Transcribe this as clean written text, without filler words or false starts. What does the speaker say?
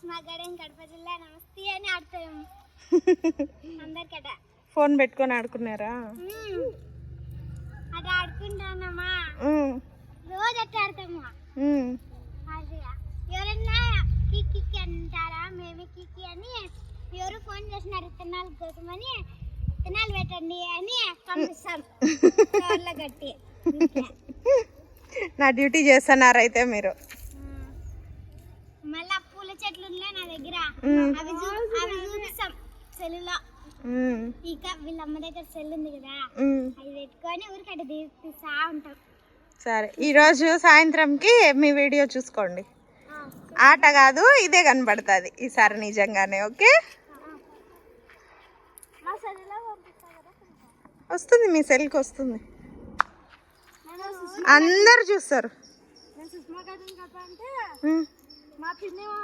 Sushma garden Kadapa జిల్లా నమస్తే అని ఆడతాము అందరికట. ఫోన్ పెట్టుకొని ఆడుకున్నారా? అట్లా ఆడుకుంటానమ్మా, రోజు అట్లా ఆడతాము. ఎవరన్నా కిక్కి అంటారా? మేమే కిక్కి అని ఎవరు ఫోన్ చేసినారు విత్తనాల కోసమని, విత్తనాలు పెట్టండి అని పంపిస్తాం కట్టి. నా డ్యూటీ చేస్తున్నారు అయితే మీరు. మళ్ళా పూల చెట్లు ఉన్నాయి నా దగ్గర, అవి చూపిస్తాం సెల్లులో. ఇక వీళ్ళమ్మ దగ్గర సెల్ ఉంది కదా, అవి పెట్టుకొని ఊరికట్ట తీపిస్తా ఉంటాం. సరే, ఈరోజు సాయంత్రంకి మీ వీడియో చూసుకోండి. ఆట కాదు, ఇదే కనబడుతుంది ఈసారి నిజంగానే. ఓకే, వస్తుంది మీ సెల్కి వస్తుంది, అందరు చూస్తారు.